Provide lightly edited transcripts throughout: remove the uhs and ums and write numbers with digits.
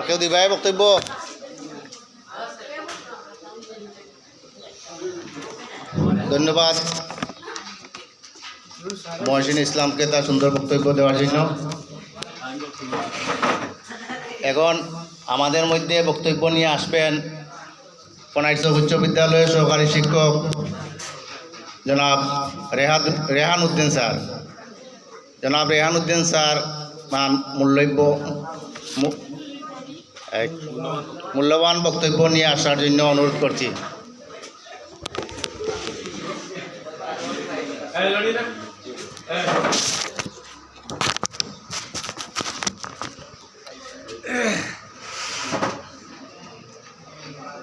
আর কেউ দিবাই বক্তব্য? ধন্যবাদ মহসিন ইসলামকে তার সুন্দর বক্তব্য দেওয়ার জন্য। এখন আমাদের মধ্যে বক্তব্য নিয়ে আসবেন কনাইটসব উচ্চ বিদ্যালয়ের সহকারী শিক্ষক জনাব রেহান উদ্দিন স্যার। জনাব রেহান উদ্দিন স্যার মূল্যবান বক্তব্য নিয়ে আসার জন্য অনুরোধ করছি।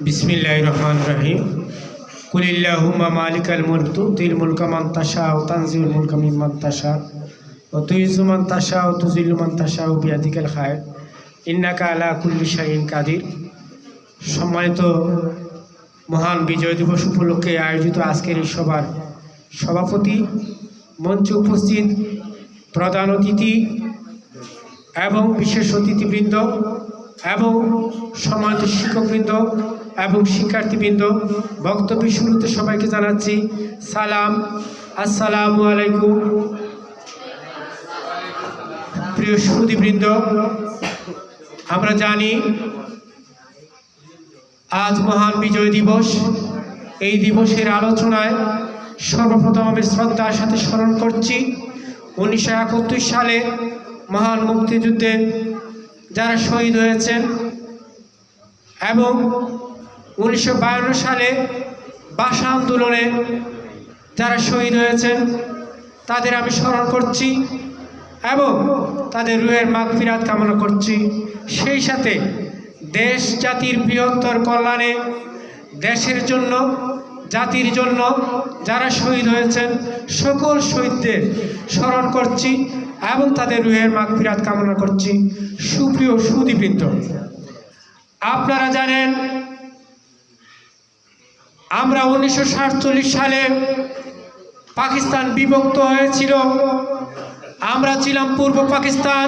বিসমিল্লাহির রহমানির রহিম। কুলিল্লাহুম্মা মালিকাল মুলক তুতিল মুলকা মান তাশা ওয়া তানজিউল মুলকা মিম্মান তাশা ওয়া তুইজ্জু মান তাশা ওয়া তুযিল্লু মান তাশা বিয়াদিকাল খায়র ইন্নাকা আলা কুল্লি শাইইন কাদির। সম্মানিত মহান বিজয় দিবস উপলক্ষে আয়োজিত আজকের এই সভার সভাপতি, মঞ্চে উপস্থিত প্রধান অতিথি এবং বিশেষ অতিথিবৃন্দ এবং সম্মানিত শিক্ষকবৃন্দ এবং শিক্ষার্থীবৃন্দ, বক্তব্যের শুরুতে সবাইকে জানাচ্ছি সালাম, আসসালামু আলাইকুম। প্রিয় সুধীবৃন্দ, আমরা জানি আজ মহান বিজয় দিবস। এই দিবসের আলোচনায় সর্বপ্রথম আমি শ্রদ্ধার সাথে স্মরণ করছি 1971 সালে মহান মুক্তিযুদ্ধে যারা শহীদ হয়েছেন এবং 1952 সালে ভাষা আন্দোলনে যারা শহীদ হয়েছেন তাদের আমি স্মরণ করছি এবং তাদের রুহের মাগফিরাত কামনা করছি। সেই সাথে দেশ জাতির বৃহত্তর কল্যাণে দেশের জন্য, জাতির জন্য যারা শহীদ হয়েছেন সকল শহীদদের স্মরণ করছি এবং তাদের রুহের মাগফিরাত কামনা করছি। সুপ্রিয় সুধীবৃন্দ, আপনারা জানেন আমরা 1947 সালে পাকিস্তান বিভক্ত হয়েছিল। আমরা ছিলাম পূর্ব পাকিস্তান,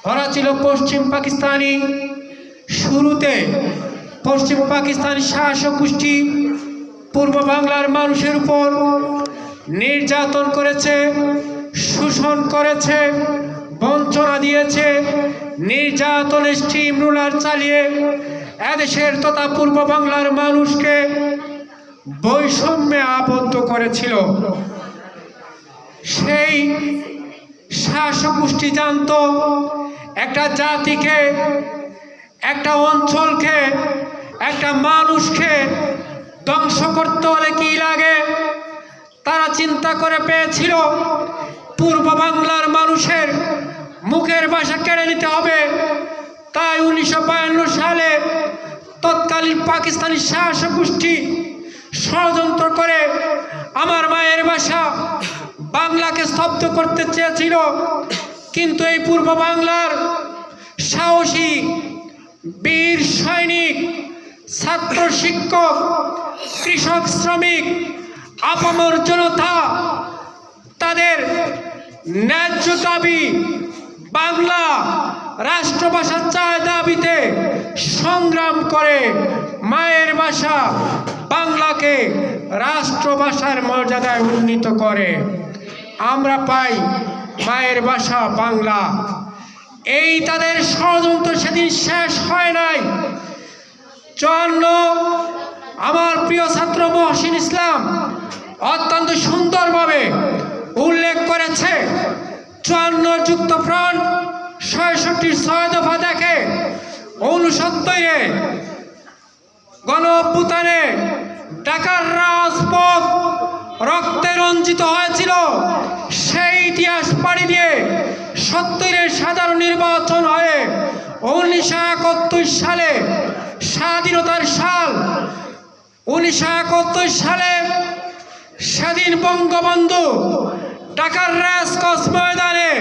ওরা ছিল পশ্চিম পাকিস্তানি। শুরুতে পশ্চিম পাকিস্তানি শাসক গোষ্ঠী পূর্ব বাংলার মানুষের উপর নির্যাতন করেছে, শোষণ করেছে, বঞ্চনা দিয়েছে, নির্যাতনের স্টিম রোলার চালিয়ে এদেশের তথা পূর্ব বাংলার মানুষকে বৈষম্যে আবদ্ধ করেছিল। সেই শাসক গোষ্ঠী জানত একটা জাতিকে, একটা অঞ্চলকে, একটা মানুষকে ধ্বংস করতে হলে কি লাগে তারা চিন্তা করে পেয়েছিল পূর্ব বাংলার মানুষের মুখের ভাষা কেড়ে নিতে হবে। তাই 1952 সালে তৎকালীন পাকিস্তানি শাসক গোষ্ঠী ষড়যন্ত্র করে আমার মায়ের ভাষা বাংলাকে স্তব্ধ করতে চেয়েছিল। কিন্তু এই পূর্ব বাংলার সাহসী বীর সৈনিক, ছাত্র, শিক্ষক, কৃষক, শ্রমিক, আপামর জনতা তাদের ন্যায্য দাবি বাংলা রাষ্ট্রভাষার চায় দাবিতে সংগ্রাম করে মায়ের ভাষা বাংলাকে রাষ্ট্রভাষার মর্যাদায় উন্নীত করে। আমরা পাই মায়ের ভাষা বাংলা। এই তাদের ষড়যন্ত্র সেদিন শেষ হয় নাই। 54 আমার প্রিয় ছাত্র মহসিন ইসলাম অত্যন্ত সুন্দরভাবে উল্লেখ করেছে 54 যুক্তফ্রন্ট 66 6 দফা দেখে 69-এ গণ অভ্যুত্থানে ঢাকার রাজপথ রক্তে রঞ্জিত হয়েছিল। সেই ইতিহাস পাড়ি দিয়ে 70-এর সাধারণ নির্বাচন হয়ে 1971 সালে স্বাধীনতার সাল। 1971 সালে স্বাধীন বঙ্গবন্ধু ঢাকার রেসকোর্স ময়দানে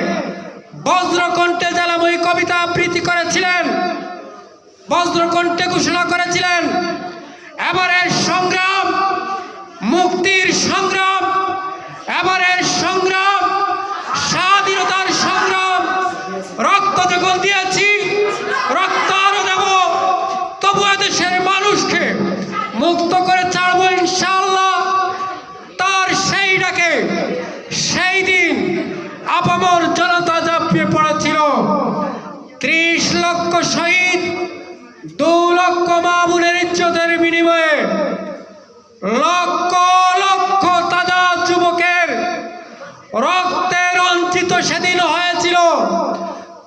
বজ্রকণ্ঠে জ্বালাময়ী কবিতা আবৃত্তি করেছিলেন, বজ্রকণ্ঠে ঘোষণা করেছিলেন এবারের সংগ্রাম মুক্তির সংগ্রাম, এবারের সংগ্রাম স্বাধীনতার সংগ্রাম। রক্ত যখন দিয়েছি রক্ত আরো লক্ষ লক্ষ তাজা যুবকের রক্তে রঞ্জিত সেদিন হয়েছিল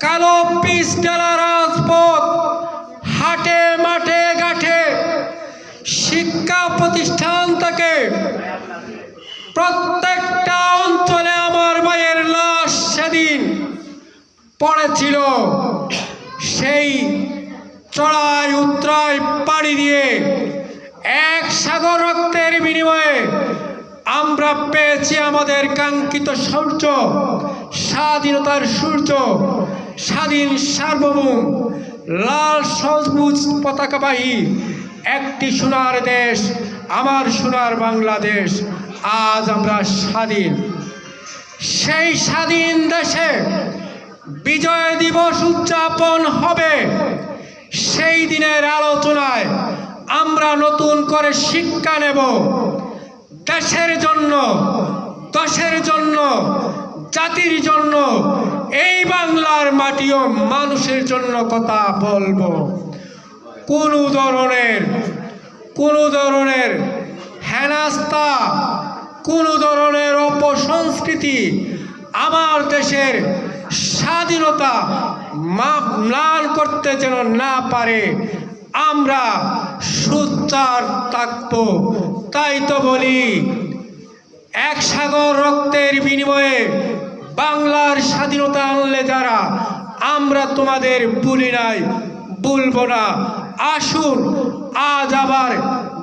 কালো পিচ ঢালা রাজপথ। হাটে মাঠে ঘাটে শিক্ষা প্রতিষ্ঠান থেকে প্রত্যেকটা অঞ্চলে আমার ভাইয়ের লাশ সেদিন পড়েছিল। সেই চড়াই উতরাই পাড়ি দিয়ে এক সাগর রক্তের বিনিময়ে আমরা পেয়েছি আমাদের কাঙ্ক্ষিত সূর্য, স্বাধীনতার সূর্য, স্বাধীন সার্বভৌম লাল সবুজ পতাকাবাহী একটি সোনার দেশ, আমার সোনার বাংলাদেশ। আজ আমরা স্বাধীন। সেই স্বাধীন দেশে বিজয় দিবস উদযাপন হবে। সেই দিনের আলোচনায় আমরা নতুন করে শিক্ষা নেব। দেশের জন্য, দেশের জন্য, জাতির জন্য, এই বাংলার মাটি ও মানুষের জন্য কথা বলবো। কোনো ধরনের হেনস্থা, কোনো ধরনের অপসংস্কৃতি আমার দেশের স্বাধীনতা ম্লান করতে যেন না পারে, আমরা সোচ্চার থাকবো। তাই তো বলি, এক সাগর রক্তের বিনিময়ে বাংলার স্বাধীনতা আনলে যারা, আমরা তোমাদের ভুলি নাই, ভুলবো না। আসুন আজ আবার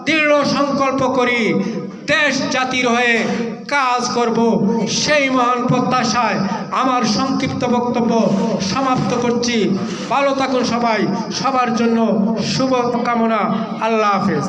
দৃঢ় সংকল্প করি, দেশ জাতির হয়ে কাজ করব। সেই মহান প্রত্যাশায় আমার সংক্ষিপ্ত বক্তব্য সমাপ্ত করছি। ভালো থাকুন সবাই, সবার জন্য শুভ কামনা। আল্লাহ হাফেজ।